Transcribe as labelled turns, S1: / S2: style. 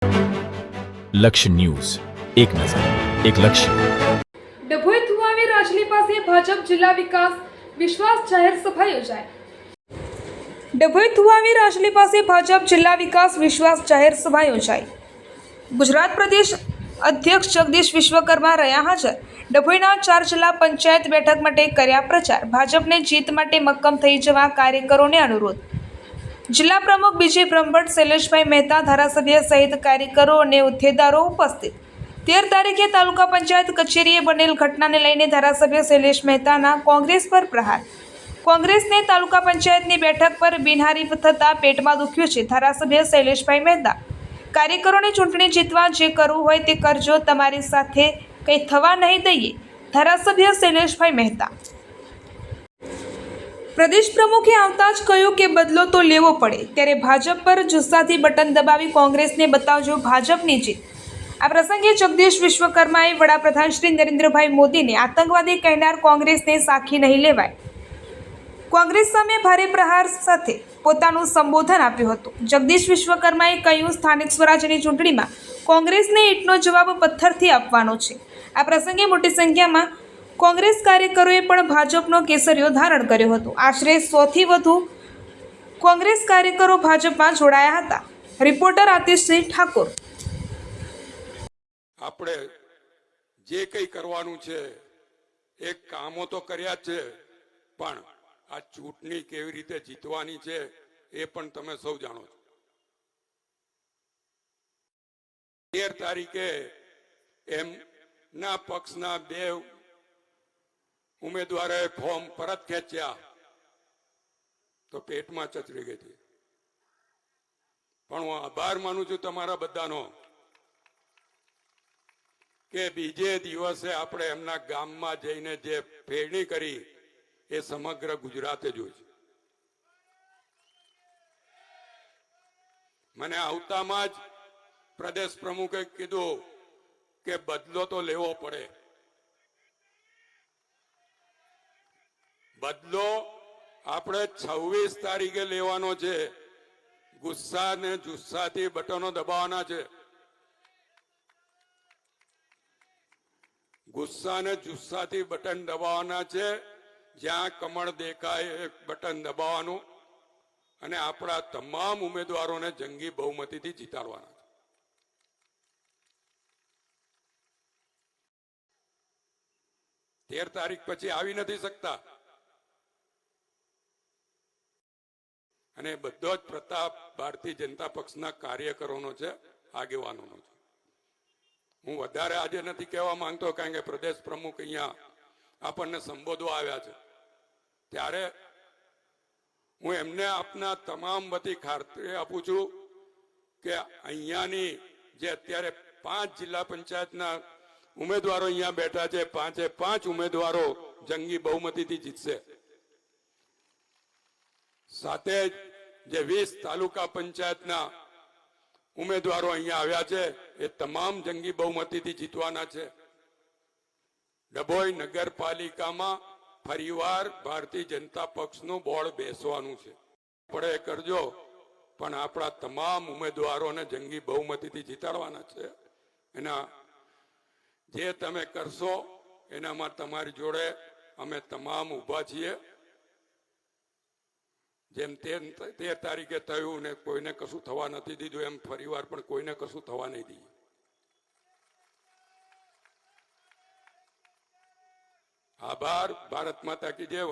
S1: લક્ષ્ય ન્યૂઝ, એક નજર, એક લક્ષ્ય.
S2: ડભોઈ થુવાવી રાજલી પાસે ભાજપ જિલ્લા વિકાસ વિશ્વાસ જાહેર સભા યોજાઈ. ડભોઈ થુવાવી રાજલી પાસે ભાજપ જિલ્લા વિકાસ વિશ્વાસ જાહેર સભા યોજાઈ. ગુજરાત પ્રદેશ અધ્યક્ષ જગદીશ વિશ્વકર્મા રહ્યા હાજર. ડભોઈના 4 જિલ્લા પંચાયત બેઠક માટે કર્યા પ્રચાર. ભાજપને જીત માટે મક્કમ થઈ જવા કાર્યકરોને અનુરોધ. જિલ્લા પ્રમુખ બીજે બ્રહ્મભટ્ટ, શૈલેષભાઈ મહેતા, ધારાસભ્ય સહિત કાર્યકરો અને હોદ્દેદારો ઉપસ્થિત. 13 તારીખે તાલુકા પંચાયત કચેરીએ બનેલ ઘટનાને લઈને ધારાસભ્ય શૈલેષ મહેતાના કોંગ્રેસ પર પ્રહાર. કોંગ્રેસને તાલુકા પંચાયતની બેઠક પર બિનહરીફ થતા પેટમાં દુખ્યું છે. ધારાસભ્ય શૈલેષભાઈ મહેતા, કાર્યકરોને ચૂંટણી જીતવા જે કરવું હોય તે કરજો, તમારી સાથે કંઈ થવા નહીં દઈએ. ધારાસભ્ય શૈલેષભાઈ મહેતા. પ્રદેશ પ્રમુખે આવતા જ કહ્યું કે બદલો તો લેવો પડે, ત્યારે ભાજપ પર જુસ્સાથી બટન દબાવી કોંગ્રેસને બતાવજો ભાજપની જીત. આ પ્રસંગે જગદીશ વિશ્વકર્માએ વડાપ્રધાન શ્રી નરેન્દ્રભાઈ મોદીને આતંકવાદી કહેનાર કોંગ્રેસને સાખી નહીં લેવાય. કોંગ્રેસ સામે ભારે પ્રહાર સાથે પોતાનું સંબોધન આપ્યું હતું. જગદીશ વિશ્વકર્માએ કહ્યું, સ્થાનિક સ્વરાજ્યની ચૂંટણીમાં કોંગ્રેસને ઈંટનો જવાબ પથ્થરથી આપવાનો છે. આ પ્રસંગે મોટી સંખ્યામાં કોંગ્રેસ કાર્યકરોએ પણ ભાજપનો કેસરિયો ધારણ કર્યો હતો. આશરે 100થી વધુ કોંગ્રેસ કાર્યકરો ભાજપમાં જોડાયા હતા. રિપોર્ટર આતિશસિંહ ઠાકોર.
S3: આપણે જે કંઈ કરવાનું છે એ કામો તો કર્યા જ છે, પણ આ ચૂંટણી કેવી રીતે જીતવાની છે એ પણ તમે સૌ જાણો છો. 13 તારીખે એમના પક્ષના 2 ઉમેદવારોએ ફોર્મ પરત ખેંચ્યા તો પેટમાં ચચરી ગઈ હતી. પણ હું આભાર માનું છું તમારા બધાનો કે બીજે દિવસે આપણે એમના ગામમાં જઈને જે ફેરણી કરી એ સમગ્ર ગુજરાતે જોઈ છે. મને આવતામાં જ પ્રદેશ પ્રમુખે કીધું કે બદલો તો લેવો પડે. બદલો આપણે 26 તારીખે લેવાનો છે. ગુસ્સા ને જુસ્સાથી બટનો દબાવવાના છે. ગુસ્સા ને જુસ્સાથી બટન દબાવવાના છે. જ્યાં કમળ દેખાય એ બટન દબાવવાનું અને આપણા તમામ ઉમેદવારોને જંગી બહુમતીથી જીતાડવાના છે. 13 તારીખ પછી આવી નથી શકતા. અને બધો જ પ્રતાપ ભારતીય જનતા પક્ષના કાર્યકરોનો છે, આગેવાનોનો છે. હું વધારે આજે નથી કહેવા માંગતો, કારણ કે પ્રદેશ પ્રમુખ અહીંયા આપણને સંબોધવા આવ્યા છે. ત્યારે હું એમને આપના તમામ વતી ખાતરી આપું છું કે અહીંયાની જે અત્યારે 5 જિલ્લા પંચાયતના ઉમેદવારો અહીંયા બેઠા છે, 5 ઉમેદવારો જંગી બહુમતીથી જીતશે. સાથે જે 20 તાલુકા પંચાયતના ઉમેદવારો અહીંયા આવ્યા છે એ તમામ જંગી બહુમતીથી જીતવાના છે. ડભોઈ નગરપાલિકામાં ફરીવાર ભારતીય જનતા પક્ષનું બોર્ડ બેસવાનું છે. પડે કરજો, પણ આપણા તમામ ઉમેદવારોને જંગી બહુમતીથી જીતાડવાના છે. એના જે તમે કરશો એનામાં તમારી જોડે અમે તમામ ઊભા છીએ. જેમ 13 તારીખે થયું ને કોઈને કશું થવા નથી દીધું, એમ ફરીવાર પણ કોઈને કશું થવા નહીં દઈએ. આભાર. ભારત માતા કી જય.